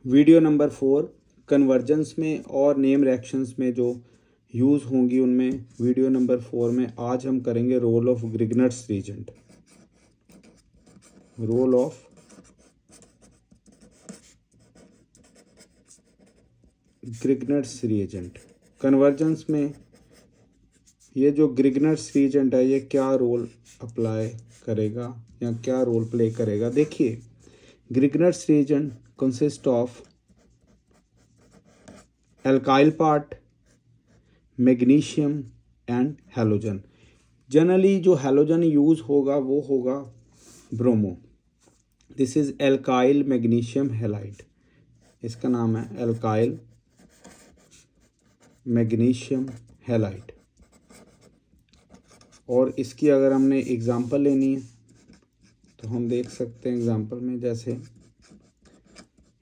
Video number 4 convergence में और name reactions में जो यूज़ होंगी उनमें वीडियो नंबर 4 में आज हम करेंगे role of Grignard's reagent. Role of Grignard's reagent convergence में ये जो ग्रिग्नर्स रीजेंट है ये क्या रोल अप्लाई करेगा या क्या रोल प्ले करेगा। देखिए, Grignard's reagent consist of alkyl part, magnesium and halogen. Generally जो हैलोजन यूज़ होगा वो होगा bromo. This is alkyl magnesium halide, इसका नाम है एल्काइल मैग्नीशियम हैलाइड। और इसकी अगर हमने एग्ज़ाम्पल लेनी है तो हम देख सकते हैं एग्ज़ाम्पल में, जैसे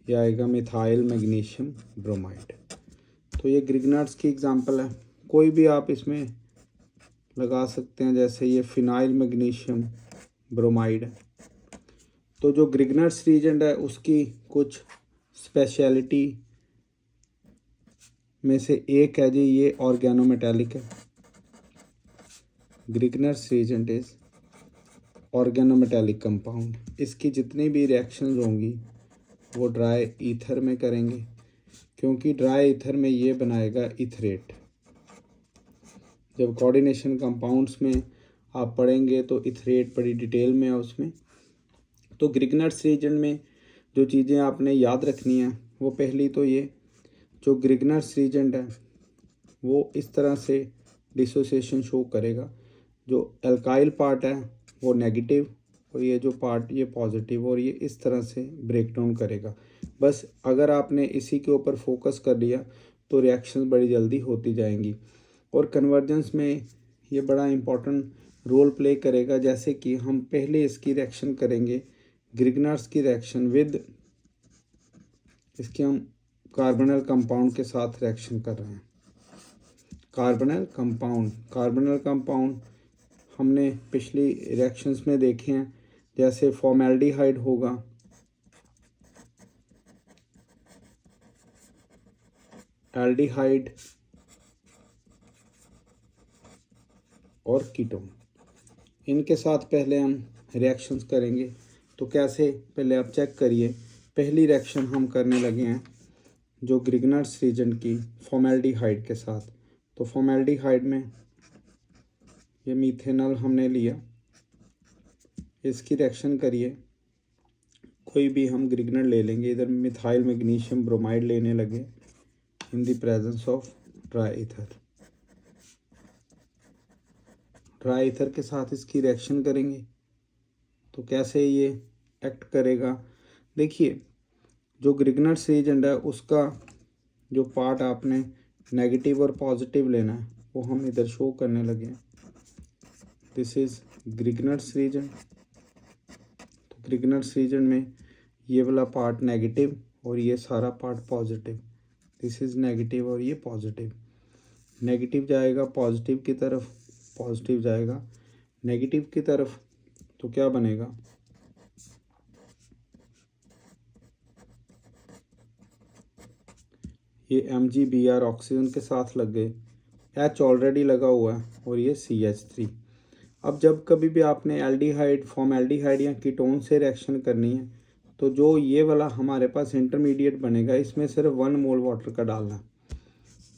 ये आएगा मिथाइल मैग्नीशियम ब्रोमाइड। तो ये ग्रिग्नर्स की एग्ज़ाम्पल है, कोई भी आप इसमें लगा सकते हैं, जैसे ये फिनाइल मैग्नीशियम ब्रोमाइड है। तो जो ग्रिग्नर्स रीजेंट है उसकी कुछ स्पेशलिटी में से एक है जी, ये ऑर्गेनोमेटेलिक है। ग्रिग्नर्स रीजेंट इज ऑर्गेनोमेटेलिक कंपाउंड। इसकी जितनी भी रिएक्शंस होंगी वो ड्राई ईथर में करेंगे, क्योंकि ड्राई ईथर में ये बनाएगा इथरेट। जब कोऑर्डिनेशन कंपाउंड्स में आप पढ़ेंगे तो इथरेट बड़ी डिटेल में है उसमें। तो ग्रिग्नर्स रीजेंट में जो चीज़ें आपने याद रखनी है वो पहली तो ये जो ग्रिग्नर्स रीजेंट है वो इस तरह से डिसोसिएशन शो करेगा। जो एल्काइल पार्ट है वो नेगेटिव और ये जो पार्ट ये पॉजिटिव, और ये इस तरह से ब्रेक डाउन करेगा। बस अगर आपने इसी के ऊपर फोकस कर लिया तो रिएक्शन बड़ी जल्दी होती जाएंगी। और कन्वर्जेंस में ये बड़ा इम्पोर्टेंट रोल प्ले करेगा, जैसे कि हम पहले इसकी रिएक्शन करेंगे ग्रिग्नर्स की रिएक्शन विद, इसके हम कार्बोनिल कंपाउंड के साथ रिएक्शन कर रहे हैं। कार्बोनिल कंपाउंड हमने पिछली रिएक्शंस में देखे हैं, जैसे फॉर्मेल्डिहाइड होगा, एल्डिहाइड और कीटोन। इनके साथ पहले हम रिएक्शंस करेंगे। तो कैसे, पहले आप चेक करिए। पहली रिएक्शन हम करने लगे हैं जो ग्रिग्नर्स रीजेंट की फॉर्मेल्डिहाइड के साथ। तो फॉर्मेल्डिहाइड में ये मीथेनॉल हमने लिया, इसकी रिएक्शन करिए। कोई भी हम ग्रिग्नर ले लेंगे, इधर मिथाइल मैग्नीशियम ब्रोमाइड लेने लगे in the presence of dry ether. Dry ether के साथ इसकी रिएक्शन करेंगे तो कैसे ये एक्ट करेगा। देखिए, जो ग्रिग्नर्स रीजेंट है उसका जो पार्ट आपने नेगेटिव और पॉजिटिव लेना है वो हम इधर शो करने लगे हैं। This is Grignard's reagent. तो ग्रिग्नर्स रीजेंट में ये वाला पार्ट नेगेटिव और ये सारा part positive. This is negative और ये पॉजिटिव। नेगेटिव जाएगा पॉजिटिव की तरफ, पॉजिटिव जाएगा नेगेटिव की तरफ। तो क्या बनेगा, ये MgBr ऑक्सीजन के साथ लग गए, H ऑलरेडी लगा हुआ है और ये CH3। अब जब कभी भी आपने एल्डिहाइड, फॉर्मेल्डिहाइड या कीटोन से रिएक्शन करनी है तो जो ये वाला हमारे पास इंटरमीडिएट बनेगा इसमें सिर्फ 1 मोल वाटर का डालना है।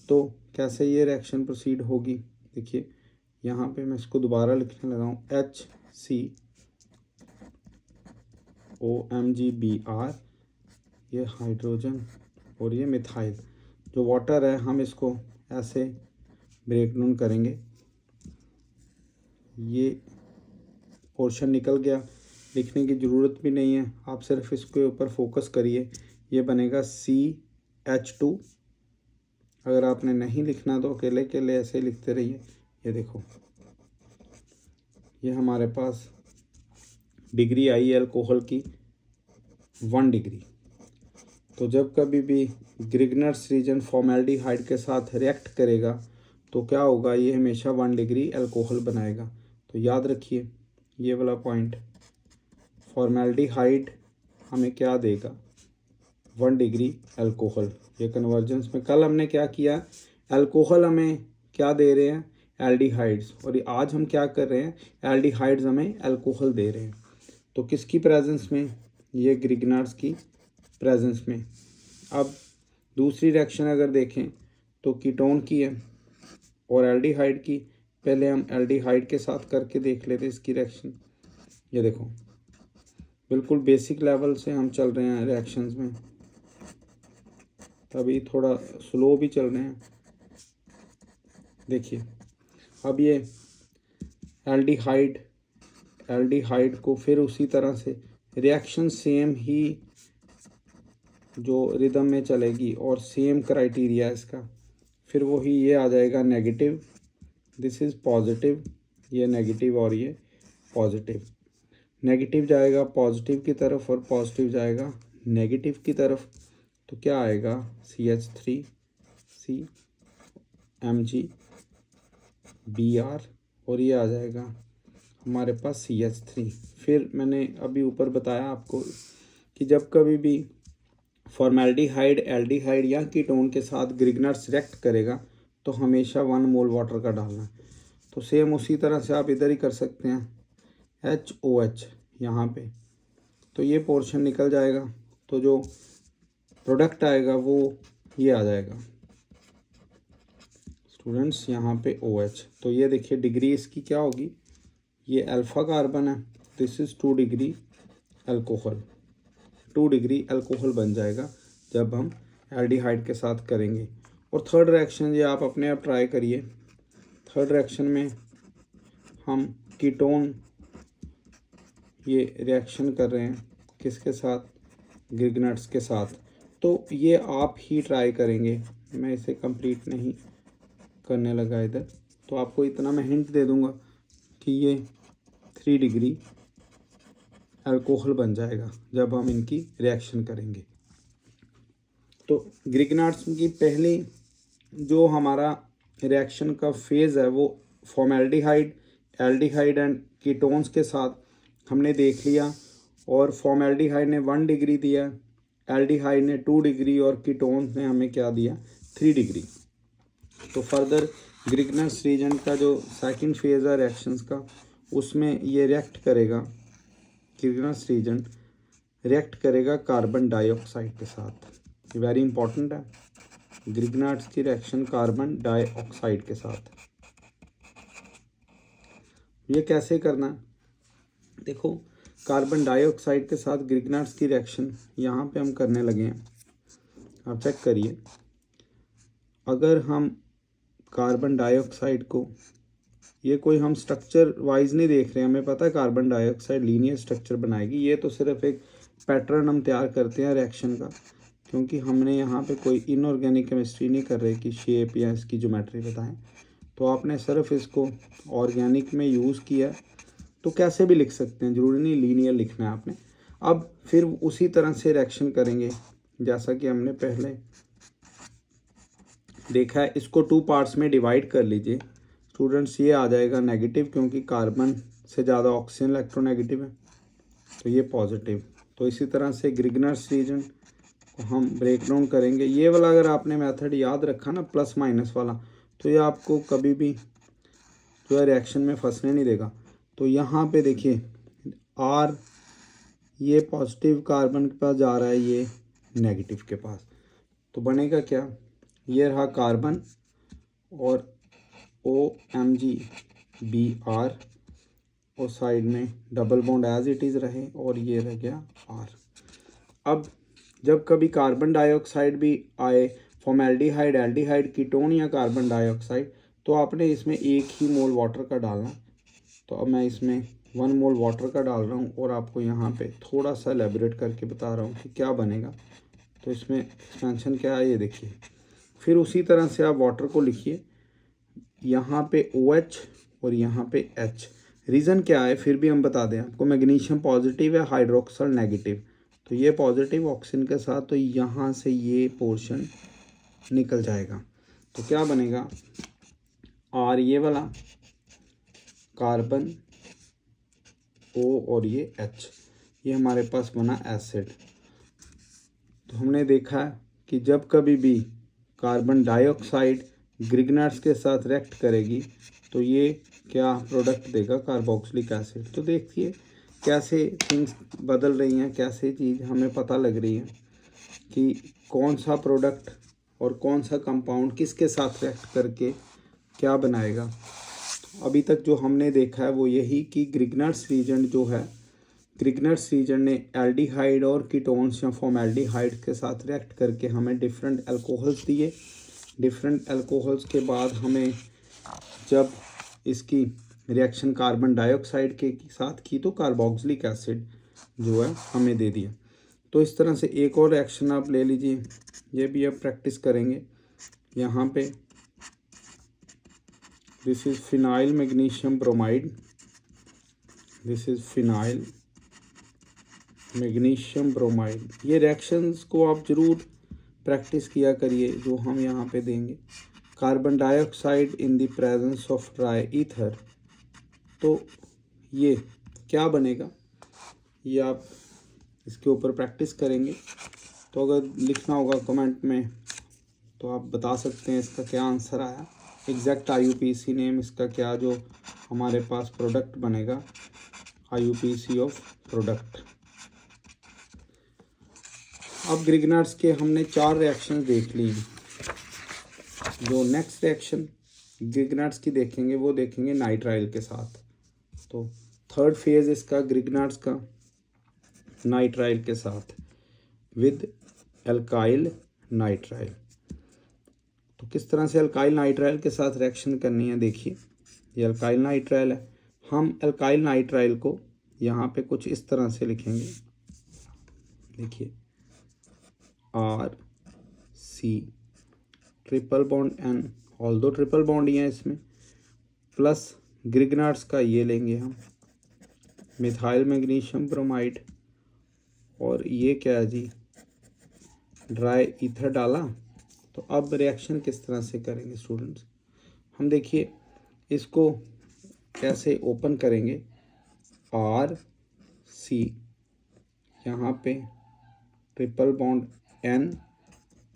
तो कैसे ये रिएक्शन प्रोसीड होगी, देखिए यहाँ पे मैं इसको दोबारा लिखने लगा हूँ, HCOMgBr, ये हाइड्रोजन और ये मिथाइल। जो वाटर है हम इसको ऐसे ब्रेक डाउन करेंगे, ये पोर्शन निकल गया, लिखने की ज़रूरत भी नहीं है, आप सिर्फ इसके ऊपर फोकस करिए। ये बनेगा CH2। अगर आपने नहीं लिखना तो अकेले अकेले ऐसे लिखते रहिए। ये देखो, ये हमारे पास डिग्री आई है अल्कोहल की 1 डिग्री। तो जब कभी भी ग्रिग्नर्स रीजन फॉर्मेल्डिहाइड के साथ रिएक्ट करेगा तो क्या होगा, ये हमेशा 1 डिग्री अल्कोहल बनाएगा। तो याद रखिए ये वाला पॉइंट, फॉर्मेल्डिहाइड हमें क्या देगा, 1 डिग्री अल्कोहल। ये कन्वर्जेंस में कल हमने क्या किया, अल्कोहल हमें क्या दे रहे हैं, एल्डिहाइड्स, और आज हम क्या कर रहे हैं, एल्डिहाइड्स हमें अल्कोहल दे रहे हैं। तो किसकी प्रेजेंस में, ये ग्रिग्नार्ड्स की प्रेजेंस में। अब दूसरी रिएक्शन अगर देखें तो कीटोन की है और एल्डिहाइड की। पहले हम एल्डिहाइड के साथ करके देख लेते इसकी रिएक्शन। ये देखो बिल्कुल बेसिक लेवल से हम चल रहे हैं रिएक्शंस में, अभी थोड़ा स्लो भी चल रहे हैं। देखिए अब ये एल्डिहाइड को फिर उसी तरह से रिएक्शन सेम ही जो रिदम में चलेगी और सेम क्राइटेरिया इसका, फिर वही ये आ जाएगा नेगेटिव, दिस इज़ पॉजिटिव, ये नेगेटिव और ये पॉजिटिव। नेगेटिव जाएगा पॉजिटिव की तरफ और पॉजिटिव जाएगा नेगेटिव की तरफ। तो क्या आएगा, CH3 CmgBr, और ये आ जाएगा हमारे पास CH3। फिर मैंने अभी ऊपर बताया आपको कि जब कभी भी फॉर्मेल्डिहाइड, एल्डिहाइड या कीटोन के साथ ग्रिग्नार्ड्स रिएक्ट करेगा तो हमेशा 1 मोल वाटर का डालना है। तो सेम उसी तरह से आप इधर ही कर सकते हैं, HOH यहाँ पे, तो ये पोर्शन निकल जाएगा, तो जो प्रोडक्ट आएगा वो ये आ जाएगा स्टूडेंट्स यहाँ पे OH। तो ये देखिए डिग्री इसकी क्या होगी, ये अल्फ़ा कार्बन है, this is 2 degree alcohol, 2 degree alcohol बन जाएगा जब हम एल्डिहाइड के साथ करेंगे। और थर्ड रिएक्शन ये आप अपने आप ट्राई करिए। थर्ड रिएक्शन में हम कीटोन ये रिएक्शन कर रहे हैं किसके साथ, ग्रिग्नार्ड्स के साथ। तो ये आप ही ट्राई करेंगे, मैं इसे कंप्लीट नहीं करने लगा इधर, तो आपको इतना मैं हिंट दे दूंगा कि ये 3 डिग्री अल्कोहल बन जाएगा जब हम इनकी रिएक्शन करेंगे। तो ग्रिग्नार्ड्स की पहली जो हमारा रिएक्शन का फेज़ है वो फॉर्मेल्डिहाइड, एल्डिहाइड एंड कीटोन्स के साथ हमने देख लिया, और फॉर्मेल्डिहाइड ने 1 डिग्री दिया, एल्डिहाइड ने 2 डिग्री और कीटोन्स ने हमें क्या दिया, 3 डिग्री। तो फर्दर ग्रिग्नार्ड्स रीजन का जो सेकंड फेज़ है रिएक्शंस का, उसमें ये रिएक्ट करेगा, ग्रिग्नार्ड्स रीजन रिएक्ट करेगा कार्बन डाइऑक्साइड के साथ। ये वेरी इंपॉर्टेंट है, ग्रिग्नार्ड्स की रिएक्शन कार्बन डाइऑक्साइड के साथ। ये कैसे करना है, देखो कार्बन डाइऑक्साइड के साथ ग्रिग्नार्ड्स की रिएक्शन यहाँ पे हम करने लगे हैं। आप चेक करिए, अगर हम कार्बन डाइऑक्साइड को, ये कोई हम स्ट्रक्चर वाइज नहीं देख रहे हैं, हमें पता है कार्बन डाइऑक्साइड लीनियर स्ट्रक्चर बनाएगी, ये तो सिर्फ एक पैटर्न हम तैयार करते हैं रिएक्शन का, क्योंकि हमने यहाँ पे कोई इनऑर्गेनिक केमिस्ट्री नहीं कर रहे कि शेप या इसकी ज्योमेट्री बताएं। तो आपने सिर्फ इसको ऑर्गेनिक में यूज़ किया, तो कैसे भी लिख सकते हैं, ज़रूरी नहीं लीनियर लिखना है आपने। अब फिर उसी तरह से रिएक्शन करेंगे जैसा कि हमने पहले देखा है। इसको 2 पार्ट्स में डिवाइड कर लीजिए स्टूडेंट्स, ये आ जाएगा नेगेटिव क्योंकि कार्बन से ज़्यादा ऑक्सीजन इलेक्ट्रोनेगेटिव है, तो ये पॉजिटिव। तो इसी तरह से ग्रिग्नार्ड्स रीजन को हम ब्रेक डाउन करेंगे। ये वाला अगर आपने मेथड याद रखा ना, प्लस माइनस वाला, तो ये आपको कभी भी जो है रिएक्शन में फंसने नहीं देगा। तो यहाँ पे देखिए R ये पॉजिटिव कार्बन के पास जा रहा है, ये नेगेटिव के पास, तो बनेगा क्या, ये रहा कार्बन और OMgBr, और साइड में double bond as it is रहे, और ये रह गया R। अब जब कभी कार्बन डाइऑक्साइड भी आए, फॉर्मेल्डिहाइड, एल्डिहाइड, कीटोन या कार्बन डाइऑक्साइड, तो आपने इसमें 1 ही मोल वाटर का डालना। तो अब मैं इसमें 1 मोल वाटर का डाल रहा हूँ और आपको यहाँ पे थोड़ा सा एलेबोरेट करके बता रहा हूँ कि क्या बनेगा। तो इसमें एक्सपेंशन क्या है ये देखिए। फिर उसी तरह से आप वाटर को लिखिए, यहाँ पे OH और यहाँ पे H। रीज़न क्या है फिर भी हम बता दें आपको, मैग्नीशियम पॉजिटिव है, हाइड्रोक्सल नेगेटिव, तो ये पॉजिटिव ऑक्सीजन के साथ, तो यहाँ से ये पोर्शन निकल जाएगा। तो क्या बनेगा, R ये वाला, कार्बन O और ये H, ये हमारे पास बना एसिड। तो हमने देखा कि जब कभी भी कार्बन डाइऑक्साइड ग्रिगनार्ड्स के साथ रिएक्ट करेगी तो ये क्या प्रोडक्ट देगा, कार्बोक्सिलिक एसिड। तो देखिए कैसे थिंग्स बदल रही हैं, कैसे चीज़ हमें पता लग रही है कि कौन सा प्रोडक्ट और कौन सा कंपाउंड किसके साथ रिएक्ट करके क्या बनाएगा। अभी तक जो हमने देखा है वो यही कि ग्रिगनार्ड्स रीजन जो है, ग्रिगनार्ड्स रीजन ने एल्डिहाइड और कीटोन्स या फॉर्मेल्डिहाइड के साथ रिएक्ट करके हमें डिफरेंट अल्कोहल्स दिए। डिफरेंट अल्कोहल्स के बाद हमें जब इसकी रिएक्शन कार्बन डाइऑक्साइड के साथ की तो कार्बोक्सिलिक एसिड जो है हमें दे दिया। तो इस तरह से एक और रिएक्शन आप ले लीजिए, ये भी अब प्रैक्टिस करेंगे। यहाँ पे this is phenyl magnesium bromide, this is phenyl magnesium bromide. ये रिएक्शंस को आप ज़रूर प्रैक्टिस किया करिए जो हम यहाँ पे देंगे। Carbon dioxide in the presence of dry ether, तो ये क्या बनेगा ये आप इसके ऊपर प्रैक्टिस करेंगे। तो अगर लिखना होगा कमेंट में तो आप बता सकते हैं इसका क्या आंसर आया, एग्जैक्ट IUPAC नेम इसका क्या जो हमारे पास प्रोडक्ट बनेगा, IUPAC ऑफ प्रोडक्ट। अब ग्रिगनार्ड्स के हमने 4 रिएक्शन देख ली। जो नेक्स्ट रिएक्शन ग्रिगनार्ड्स की देखेंगे वो देखेंगे नाइट्राइल के साथ। तो थर्ड फेज इसका ग्रिगनार्ड्स का नाइट्राइल के साथ विद एल्काइल नाइट्राइल। तो किस तरह से एल्काइल नाइट्राइल के साथ रिएक्शन करनी है, देखिए ये एल्काइल नाइट्राइल है। हम एल्काइल नाइट्राइल को यहाँ पे कुछ इस तरह से लिखेंगे, देखिए RC triple bond N, all दो ट्रिपल बॉन्ड ही है इसमें, प्लस ग्रिगनार्ड्स का ये लेंगे हम मिथाइल मैग्नीशियम ब्रोमाइड, और ये क्या है जी ड्राई ईथर डाला। तो अब रिएक्शन किस तरह से करेंगे स्टूडेंट्स, हम देखिए इसको कैसे ओपन करेंगे। RC यहाँ पे triple bond N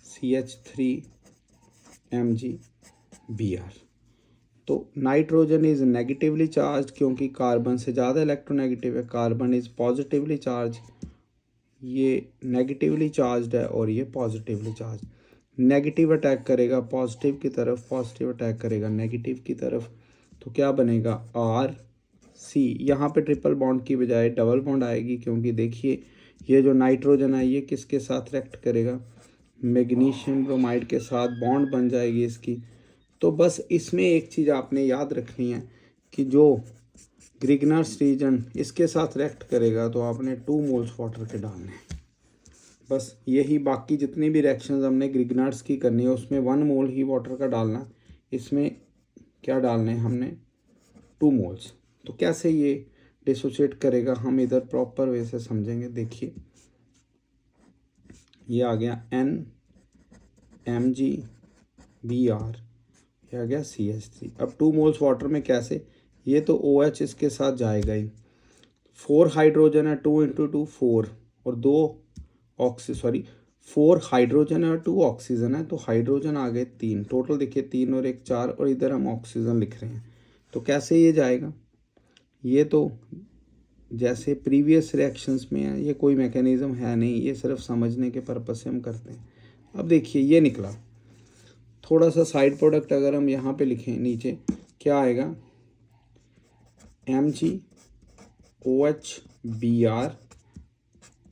CH3Mg Br। तो नाइट्रोजन इज नेगेटिवली चार्ज क्योंकि कार्बन से ज़्यादा इलेक्ट्रोनेगेटिव है, कार्बन इज पॉजिटिवली चार्ज, ये नेगेटिवली चार्ज है और ये पॉजिटिवली चार्ज। नेगेटिव अटैक करेगा पॉजिटिव की तरफ, पॉजिटिव अटैक करेगा नेगेटिव की तरफ। तो क्या बनेगा RC, यहाँ पे ट्रिपल बॉन्ड की बजाय डबल बॉन्ड आएगी क्योंकि देखिए ये जो नाइट्रोजन है ये किसके साथ रिएक्ट करेगा, मैग्नीशियम ब्रोमाइड के साथ बॉन्ड बन जाएगी इसकी। तो बस इसमें एक चीज़ आपने याद रखनी है कि जो ग्रिगनार्ड्स रीजन इसके साथ रिएक्ट करेगा तो आपने 2 मोल्स वाटर के डालने हैं, बस यही। बाकी जितनी भी रिएक्शंस हमने ग्रिगनार्ड्स की करनी है उसमें 1 मोल ही वाटर का डालना, इसमें क्या डालने हैं हमने 2 मोल्स। तो कैसे ये डिसोसिएट करेगा हम इधर प्रॉपर वे से समझेंगे। देखिए ये आ गया NMgBr, ये आ गया CH3। अब 2 मोल्स वाटर में कैसे, ये तो OH इसके साथ जाएगा ही, 4 हाइड्रोजन है 2 × 2 4, और 4 हाइड्रोजन है और 2 ऑक्सीजन है, तो हाइड्रोजन आ गए 3, टोटल देखिए 3 और 1 4, और इधर हम ऑक्सीजन लिख रहे हैं। तो कैसे ये जाएगा, ये तो जैसे प्रीवियस रिएक्शंस में है, ये कोई मैकेनिज्म है नहीं, ये सिर्फ समझने के पर्पस से हम करते हैं। अब देखिए ये निकला, थोड़ा सा साइड प्रोडक्ट अगर हम यहाँ पे लिखें नीचे क्या आएगा, MgOH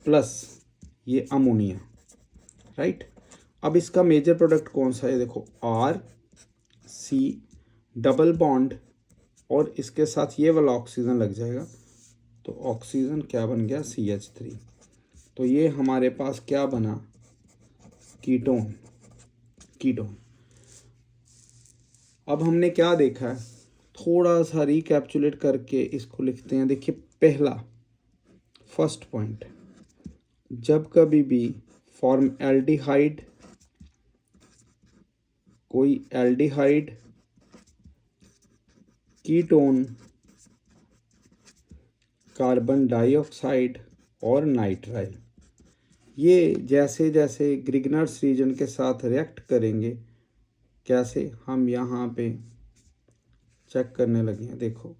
प्लस ये अमोनिया, राइट। अब इसका मेजर प्रोडक्ट कौन सा है, देखो RC डबल बॉन्ड और इसके साथ ये वाला ऑक्सीजन लग जाएगा, तो ऑक्सीजन क्या बन गया CH3। तो ये हमारे पास क्या बना, कीटोन। अब हमने क्या देखा है, थोड़ा सा रिकैप्चुलेट करके इसको लिखते हैं। देखिए पहला फर्स्ट पॉइंट, जब कभी भी फॉर्म एल्डिहाइड, कोई एल्डिहाइड कीटोन कार्बन डाइऑक्साइड और नाइट्राइल, ये जैसे जैसे ग्रिगनर्स रीजन के साथ रिएक्ट करेंगे, कैसे हम यहाँ पे चेक करने लगे हैं। देखो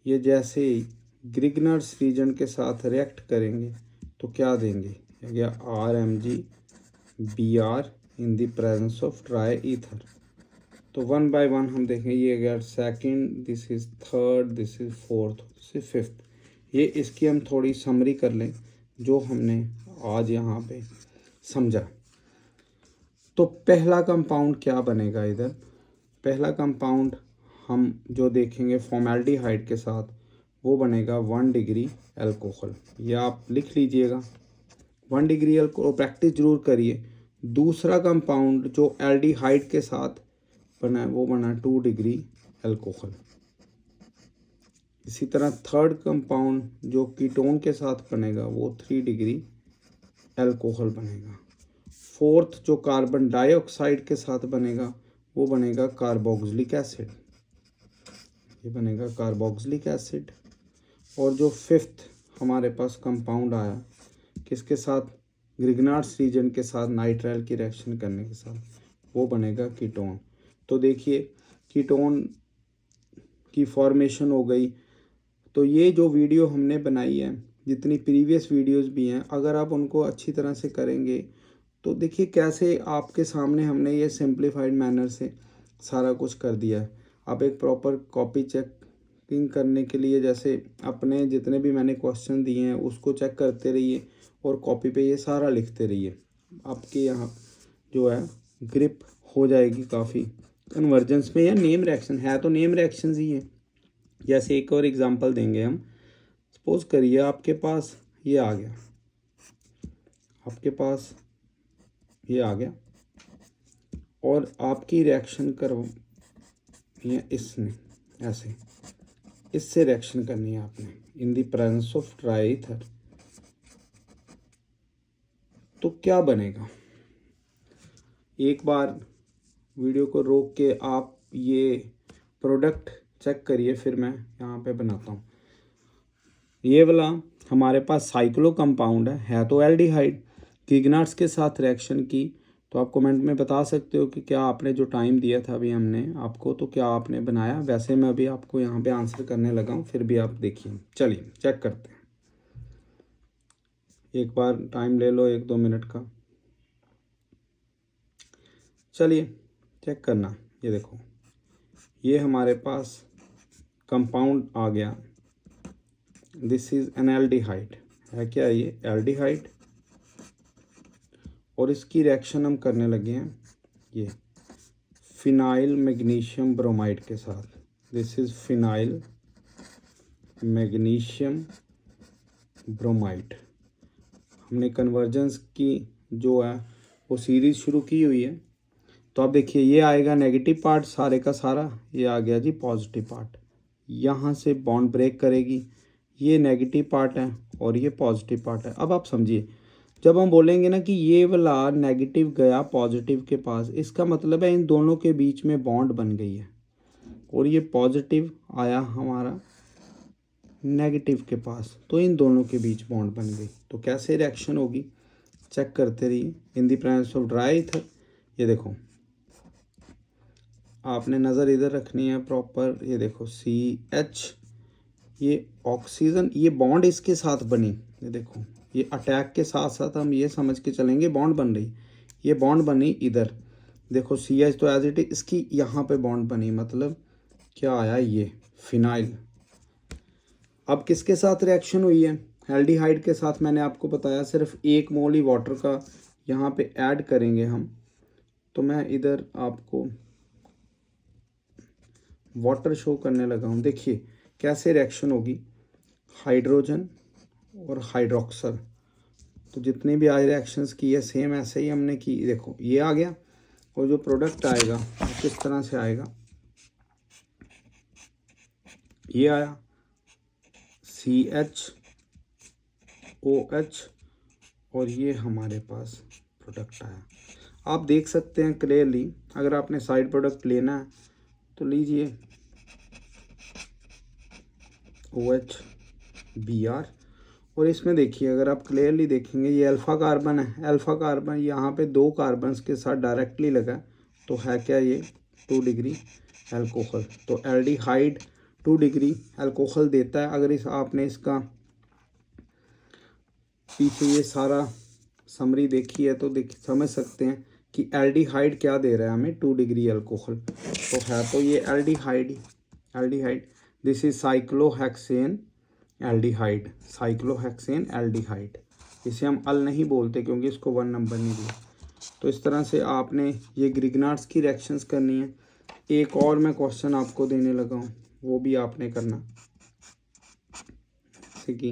ये जैसे ग्रिगनर्स रीजन के साथ रिएक्ट करेंगे तो क्या देंगे, या RMgBr in the presence of dry ether. तो वन बाय वन हम देखेंगे। ये गया second, this is third, this is fourth, this is fifth. ये इसकी हम थोड़ी समरी कर लें जो हमने आज यहाँ पे समझा। तो पहला कंपाउंड क्या बनेगा इधर, पहला कंपाउंड हम जो देखेंगे फॉर्मेल्डिहाइड के साथ, वो बनेगा 1 डिग्री अल्कोहल। या आप लिख लीजिएगा 1 डिग्री अल्कोहल, प्रैक्टिस जरूर करिए। दूसरा कंपाउंड जो एल्डिहाइड के साथ बना है वो बना 2 डिग्री अल्कोहल। इसी तरह थर्ड कंपाउंड जो कीटोन के साथ बनेगा वो 3 डिग्री अल्कोहल बनेगा। फोर्थ जो कार्बन डाइऑक्साइड के साथ बनेगा वो बनेगा कार्बोक्सिलिक एसिड, ये बनेगा कार्बोक्सिलिक एसिड। और जो फिफ्थ हमारे पास कंपाउंड आया किसके साथ, ग्रिगनार्ड्स रीजन के साथ नाइट्राइल की रिएक्शन करने के साथ, वो बनेगा कीटोन। तो देखिए कीटोन की फॉर्मेशन हो गई। तो ये जो वीडियो हमने बनाई है, जितनी प्रीवियस वीडियोस भी हैं, अगर आप उनको अच्छी तरह से करेंगे तो देखिए कैसे आपके सामने हमने ये सिंप्लीफाइड मैनर से सारा कुछ कर दिया है। आप एक प्रॉपर कॉपी चेकिंग करने के लिए जैसे अपने जितने भी मैंने क्वेश्चन दिए हैं उसको चेक करते रहिए और कॉपी पे ये सारा लिखते रहिए। आपके यहाँ जो है ग्रिप हो जाएगी काफ़ी कन्वर्जेंस में। या नेम रिएक्शन है तो नेम रिएक्शंस ही है। जैसे एक और एग्जांपल देंगे हम, सपोज करिए आपके पास ये आ गया, आपके पास ये आ गया और आपकी रिएक्शन करो ये इसने ऐसे, इससे रिएक्शन करनी है आपने in the presence of dry ether. तो क्या बनेगा, एक बार वीडियो को रोक के आप ये प्रोडक्ट चेक करिए, फिर मैं यहाँ पे बनाता हूँ। ये वाला हमारे पास साइक्लो कंपाउंड है तो एल्डिहाइड। ग्रिगनार्ड्स के साथ रिएक्शन की तो आप कमेंट में बता सकते हो कि क्या आपने जो टाइम दिया था अभी हमने आपको, तो क्या आपने बनाया। वैसे मैं अभी आपको यहाँ पे आंसर करने लगा हूँ, फिर भी आप देखिए। चलिए चेक करते हैं, एक बार टाइम ले लो 1-2 मिनट का। चलिए चेक करना। ये देखो ये हमारे पास कंपाउंड आ गया, दिस इज एन एल्डिहाइड है। क्या ये एल्डिहाइड, और इसकी रिएक्शन हम करने लगे हैं ये फिनाइल मैग्नीशियम ब्रोमाइड के साथ। This is phenyl magnesium bromide. हमने कन्वर्जेंस की जो है वो सीरीज शुरू की हुई है। तो आप देखिए ये आएगा नेगेटिव पार्ट सारे का सारा, ये आ गया जी पॉजिटिव पार्ट। यहाँ से बॉन्ड ब्रेक करेगी, ये नेगेटिव पार्ट है और ये पॉजिटिव पार्ट है। अब आप समझिए, जब हम बोलेंगे ना कि ये वाला नेगेटिव गया पॉजिटिव के पास, इसका मतलब है इन दोनों के बीच में बॉन्ड बन गई है। और ये पॉजिटिव आया हमारा नेगेटिव के पास, तो इन दोनों के बीच बॉन्ड बन गई। तो कैसे रिएक्शन होगी चेक करते रहिए in the presence of dry ether. ये देखो आपने नज़र इधर रखनी है प्रॉपर। ये देखो CH, ये ऑक्सीजन, ये बॉन्ड इसके साथ बनी। ये देखो ये अटैक के साथ साथ हम ये समझ के चलेंगे बॉन्ड बन रही, ये बॉन्ड बनी इधर। देखो CH तो एज इट इज, इसकी यहाँ पे बॉन्ड बनी, मतलब क्या आया ये फिनाइल। अब किसके साथ रिएक्शन हुई है, एल्डिहाइड के साथ। मैंने आपको बताया सिर्फ 1 मोल ही वाटर का यहाँ पे ऐड करेंगे हम। तो मैं इधर आपको वाटर शो करने लगा हूँ। देखिए कैसे रिएक्शन होगी, हाइड्रोजन और हाइड्रोक्सल। तो जितने भी आज रिएक्शंस की है सेम ऐसे ही हमने की। देखो ये आ गया और जो प्रोडक्ट आएगा वो किस तरह से आएगा, ये आया CHOH और ये हमारे पास प्रोडक्ट आया। आप देख सकते हैं क्लियरली। अगर आपने साइड प्रोडक्ट लेना है तो लीजिए OHBr और इसमें देखिए, अगर आप क्लियरली देखेंगे, ये अल्फ़ा कार्बन है, अल्फ़ा कार्बन यहाँ पे 2 कार्बन्स के साथ डायरेक्टली लगा, तो है क्या ये 2 डिग्री अल्कोहल। तो एल्डिहाइड 2 डिग्री अल्कोहल देता है। अगर इस आपने इसका पीछे ये सारा समरी देखी है तो समझ सकते हैं कि एल्डिहाइड क्या दे रहा है हमें, 2 डिग्री अल्कोहल। तो है तो ये aldehyde this is cyclohexane aldehyde, cyclohexane aldehyde. इसे हम अल नहीं बोलते क्योंकि इसको 1 नंबर नहीं दिया। तो इस तरह से आपने ये ग्रिग्नार्ड्स की रिएक्शंस करनी है। एक और मैं क्वेश्चन आपको देने लगा हूँ, वो भी आपने करना, जैसे कि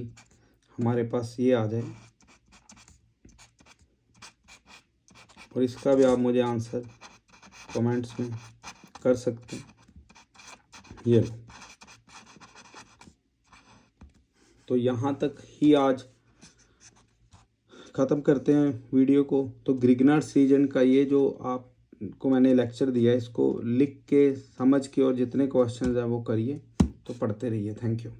हमारे पास ये आ जाए और इसका भी आप मुझे आंसर कमेंट्स में कर सकते हैं। ये लो, तो यहाँ तक ही आज ख़त्म करते हैं वीडियो को। तो ग्रिग्नार्ड्स रीजन का ये जो आपको मैंने लेक्चर दिया, इसको लिख के समझ के और जितने क्वेश्चंस हैं वो करिए, तो पढ़ते रहिए। Thank you.